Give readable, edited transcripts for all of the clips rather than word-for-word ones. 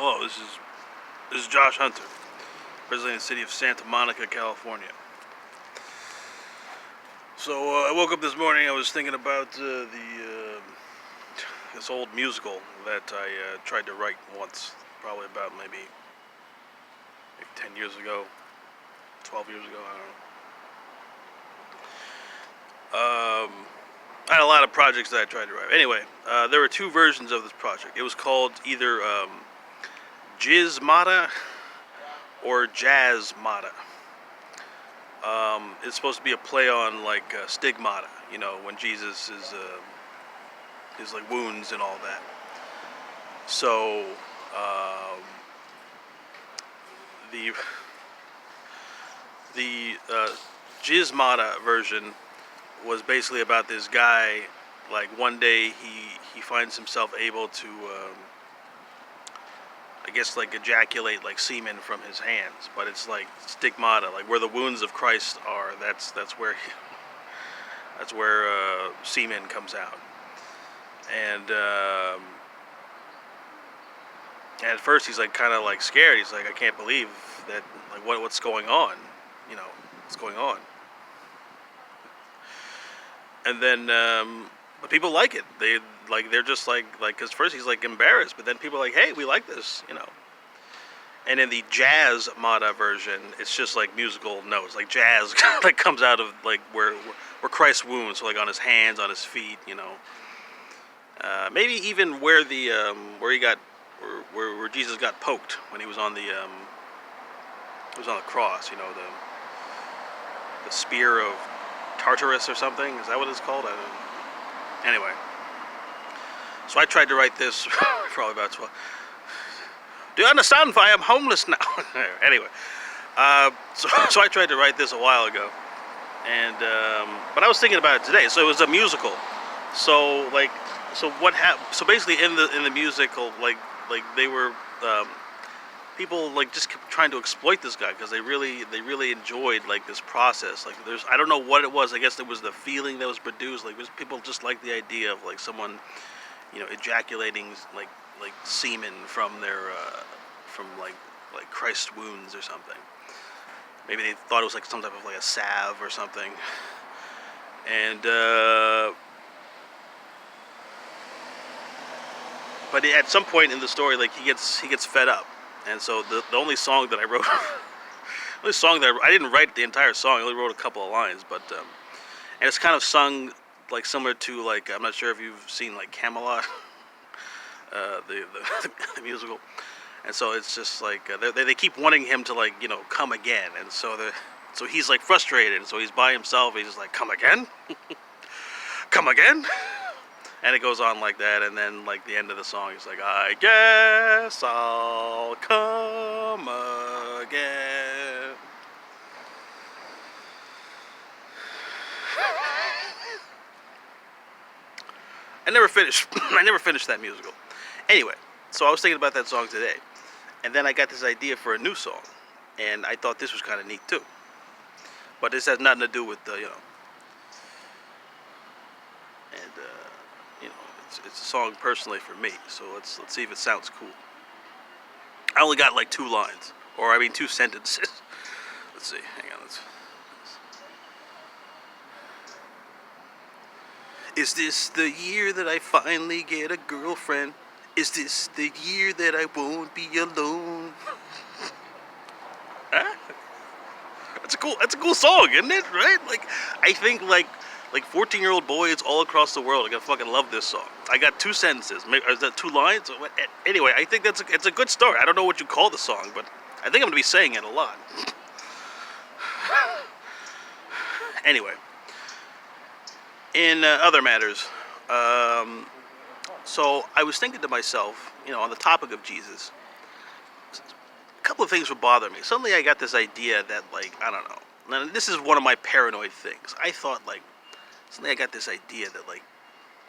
Hello, this is Josh Hunter, president of the city of Santa Monica, California. So I woke up this morning. I was thinking about this old musical that I tried to write once, probably about maybe 10 years ago, 12 years ago. I don't know. I had a lot of projects that I tried to write. Anyway, there were two versions of this project. It was called either Jizmata or Jazzmata. It's supposed to be a play on like stigmata, you know, when Jesus is his like wounds and all that. So the Jizmata version was basically about this guy. Like one day he finds himself able to I guess like ejaculate like semen from his hands, but it's like stigmata, like where the wounds of Christ are. That's where semen comes out. And at first he's like kind of like scared. He's like, I can't believe that. Like what's going on? You know, what's going on? And then, but people like it. They're just like, cause first he's like embarrassed, but then people are like, hey, we like this, you know. And in the Jazzmata version, it's just like musical notes, like jazz that comes out of like where Christ's wounds, so like on his hands, on his feet, you know. Maybe even where the where Jesus got poked when he was on the cross, you know, the spear of Tartarus or something. Is that what it's called? I don't know. Anyway, so I tried to write this probably about 12. Do you understand if I am homeless now? Anyway, so I tried to write this a while ago, and but I was thinking about it today. So it was a musical. So what happened? So basically, in the musical, like they were people like just kept trying to exploit this guy because they really enjoyed like this process. Like I don't know what it was. I guess it was the feeling that was produced. Like people just liked the idea of like someone, you know, ejaculating like semen from their from like Christ's wounds or something. Maybe they thought it was like some type of like a salve or something. And but at some point in the story, like he gets fed up. And so the only song that I wrote, I didn't write the entire song. I only wrote a couple of lines, but and it's kind of sung like similar to like, I'm not sure if you've seen like Camelot, the musical. And so it's just like they keep wanting him to like, you know, come again. And so he's like frustrated. And so he's by himself. He's just like, come again, come again. And it goes on like that, and then like the end of the song is like, I guess I'll come again. I never finished that musical. Anyway, so I was thinking about that song today, and then I got this idea for a new song, and I thought this was kind of neat too. But this has nothing to do with you know. And you know, it's a song personally for me. So let's see if it sounds cool. I only got like 2 lines, or I mean 2 sentences. Let's see. Hang on. Is this the year that I finally get a girlfriend? Is this the year that I won't be alone? Huh? That's a cool song, isn't it? Right? Like I think like 14-year-old boys all across the world are gonna fucking love this song. I got 2 sentences. Maybe, is that 2 lines? Anyway, I think it's a good story. I don't know what you call the song, but I think I'm gonna be saying it a lot. Anyway, in other matters, so I was thinking to myself, you know, on the topic of Jesus, a couple of things would bother me. Suddenly I got this idea that, like, I don't know. Now, this is one of my paranoid things. I thought, like, suddenly I got this idea that, like,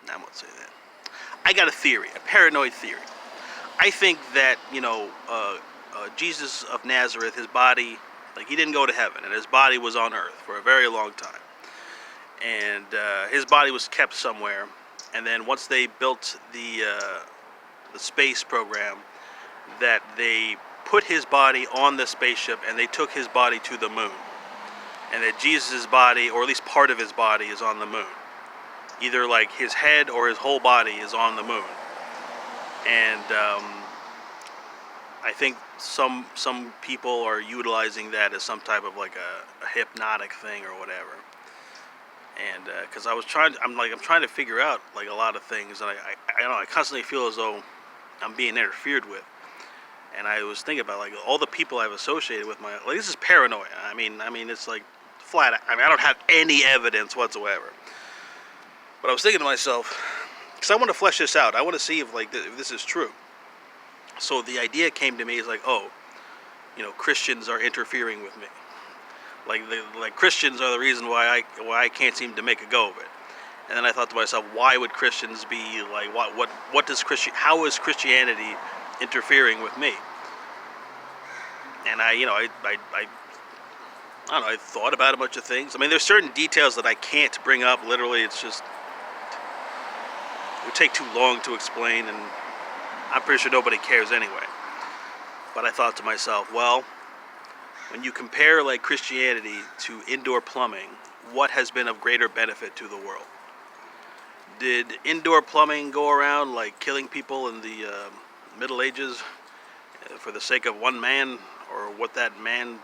nah, I won't say that. I got a theory, a paranoid theory. I think that, you know, Jesus of Nazareth, his body, like, he didn't go to heaven, and his body was on earth for a very long time. And his body was kept somewhere. And then once they built the space program, that they put his body on the spaceship and they took his body to the moon, and that Jesus' body, or at least part of his body, is on the moon. Either like his head or his whole body is on the moon. And I think some people are utilizing that as some type of like a hypnotic thing or whatever. And because I'm trying to figure out like a lot of things, and I don't know, I constantly feel as though I'm being interfered with. And I was thinking about like all the people I've associated with like this is paranoia. I mean it's like flat. I mean, I don't have any evidence whatsoever. But I was thinking to myself, because I want to flesh this out. I want to see if like if this is true. So the idea came to me is like, oh, Christians are interfering with me. Like Christians are the reason why I can't seem to make a go of it. And then I thought to myself, why would Christians be like, what does how is Christianity interfering with me? And I don't know, I thought about a bunch of things. I mean, there's certain details that I can't bring up. Literally, it would take too long to explain, and I'm pretty sure nobody cares anyway. But I thought to myself, well, when you compare like Christianity to indoor plumbing, what has been of greater benefit to the world? Did indoor plumbing go around like killing people in the Middle Ages for the sake of one man, or what that man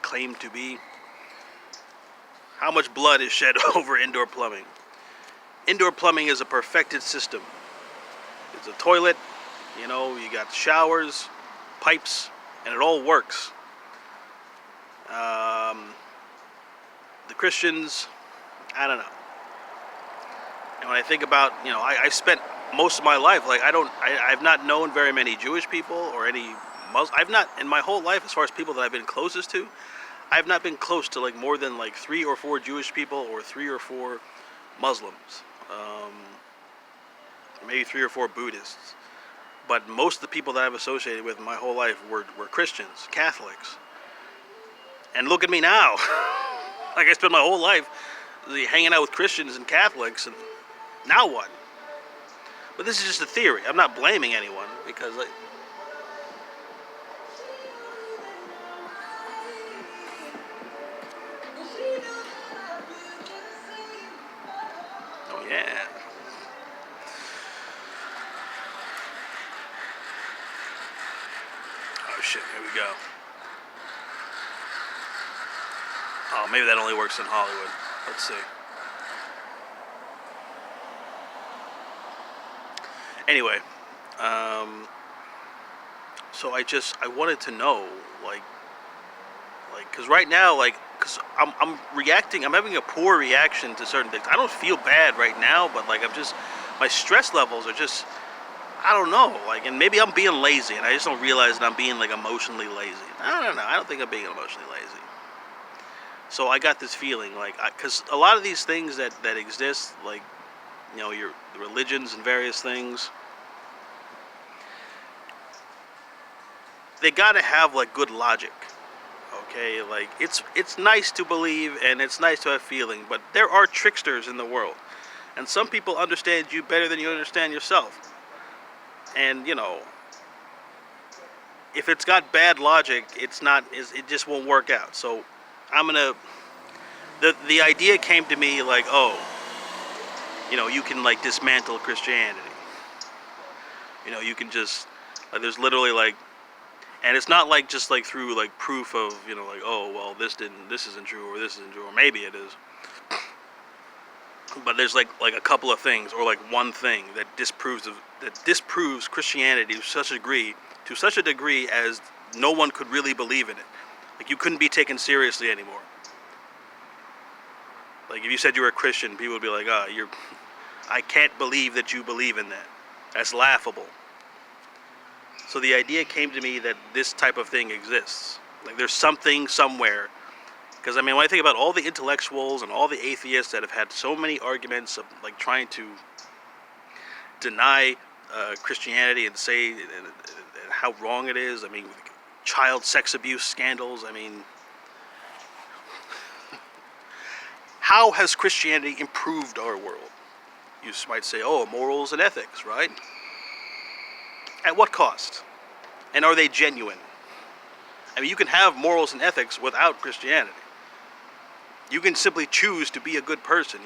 claimed to be? How much blood is shed over indoor plumbing? Indoor plumbing is a perfected system. It's a toilet, you got showers, pipes, and it all works. The Christians, I don't know. And when I think about, I spent most of my life, like I've not known very many Jewish people or any Muslim. I've not, in my whole life, as far as people that I've been closest to, I've not been close to like more than like 3 or 4 Jewish people or 3 or 4 Muslims, maybe 3 or 4 Buddhists. But most of the people that I've associated with my whole life were Christians, Catholics. And look at me now. Like I spent my whole life hanging out with Christians and Catholics, and now what? But this is just a theory. I'm not blaming anyone, because oh yeah. Oh shit, here we go. Oh, maybe that only works in Hollywood. Let's see. Anyway, so I wanted to know, because right now, because I'm reacting, I'm having a poor reaction to certain things. I don't feel bad right now, but my stress levels are just, I don't know, and maybe I'm being lazy, and I just don't realize that I'm being emotionally lazy. I don't know. I don't think I'm being emotionally lazy. So I got this feeling, because a lot of these things that exist, your religions and various things, they gotta have good logic. Okay, it's nice to believe and it's nice to have feeling, but there are tricksters in the world, and some people understand you better than you understand yourself. And if it's got bad logic, it just won't work out. So the idea came to me you can dismantle Christianity. You can just there's literally and it's not just through proof of oh well this isn't true, or this isn't true, or maybe it is. But there's like a couple of things, or one thing that disproves Christianity to such a degree as no one could really believe in it. You couldn't be taken seriously anymore. If you said you were a Christian, people would be like, I can't believe that you believe in that. That's laughable. So the idea came to me that this type of thing exists. There's something somewhere. Because when I think about all the intellectuals and all the atheists that have had so many arguments of trying to deny Christianity and say how wrong it is. Child sex abuse scandals. How has Christianity improved our world? You might say, oh, morals and ethics, right? At what cost? And are they genuine? I mean, you can have morals and ethics without Christianity. You can simply choose to be a good person.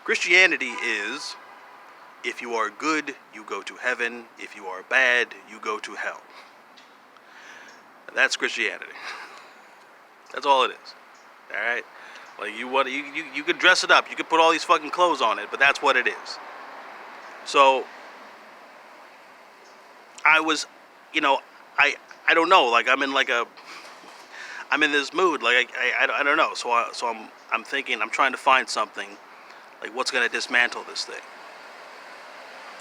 Christianity is, if you are good, you go to heaven. If you are bad, you go to hell. That's Christianity. That's all it is. All right. Like you could dress it up. You could put all these fucking clothes on it, but that's what it is. So I was, I don't know. Like I'm in this mood. Like I don't know. So I'm thinking. I'm trying to find something. Like what's gonna dismantle this thing?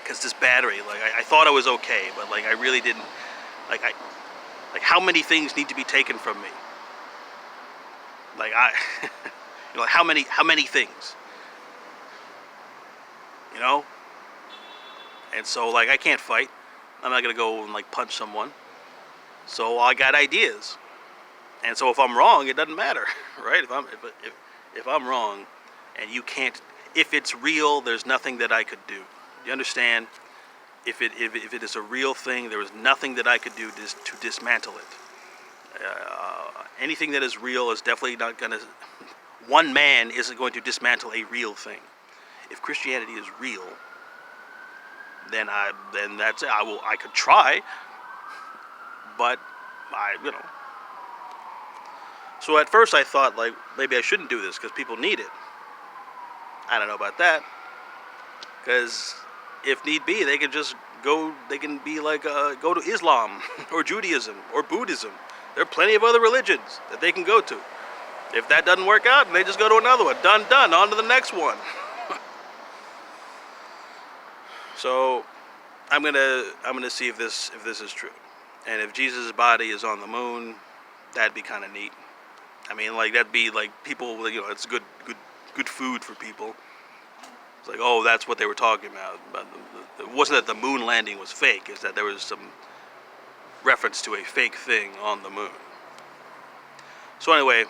Because this battery, like I thought I was okay, but like I really didn't. Like how many things need to be taken from me? Like how many things? And so like I can't fight. I'm not gonna go and like punch someone. So I got ideas. And so if I'm wrong, it doesn't matter, right? If I'm wrong, and you can't, if it's real, there's nothing that I could do. You understand? If it is a real thing, there is nothing that I could do to dismantle it. Anything that is real is definitely not gonna. One man isn't going to dismantle a real thing. If Christianity is real, then that's it. I could try, but So at first I thought like maybe I shouldn't do this because people need it. I don't know about that, because if need be, they can just go. They can be like go to Islam or Judaism or Buddhism. There are plenty of other religions that they can go to. If that doesn't work out, they just go to another one. Done. On to the next one. So I'm gonna see if this is true, and if Jesus' body is on the moon, that'd be kind of neat. I mean, like that'd be like people, it's good food for people. It's like, oh, that's what they were talking about. But it wasn't that the moon landing was fake. It's that there was some reference to a fake thing on the moon. So anyway,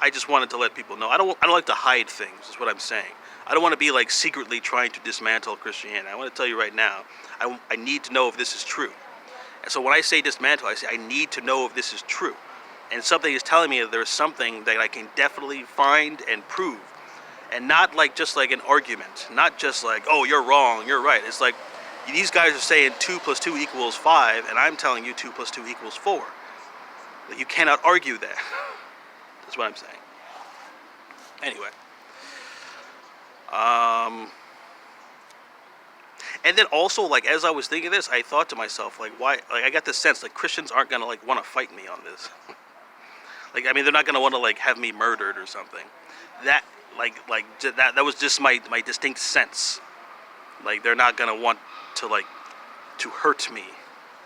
I just wanted to let people know. I don't like to hide things. Is what I'm saying. I don't want to be like secretly trying to dismantle Christianity. I want to tell you right now. I need to know if this is true. And so when I say dismantle, I say I need to know if this is true. And something is telling me that there's something that I can definitely find and prove. And not like just like an argument. Not just like, oh, you're wrong, you're right. It's like these guys are saying 2 + 2 = 5, and I'm telling you 2 + 2 = 4. But you cannot argue that. That's what I'm saying. Anyway. And then also, like, as I was thinking this, I thought to myself, like, why? Like, I got this sense, like, Christians aren't gonna like want to fight me on this. Like, I mean, they're not gonna want to like have me murdered or something. That, that was just my distinct sense. Like, they're not gonna want to like to hurt me.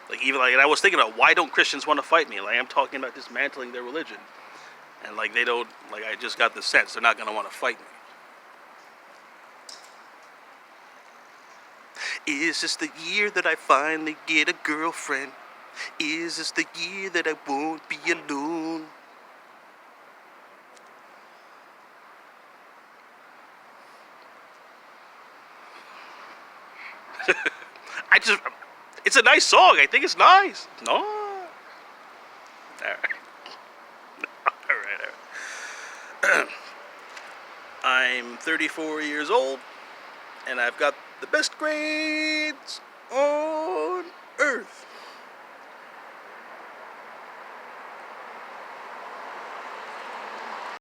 Like, even like, and I was thinking about why don't Christians want to fight me? Like, I'm talking about dismantling their religion, and like they don't. Like, I just got the sense they're not gonna want to fight me. Is this the year that I finally get a girlfriend? Is this the year that I won't be alone? It's a nice song. I think it's nice. No. All right. All right. I'm 34 years old, and I've got the best grades on earth.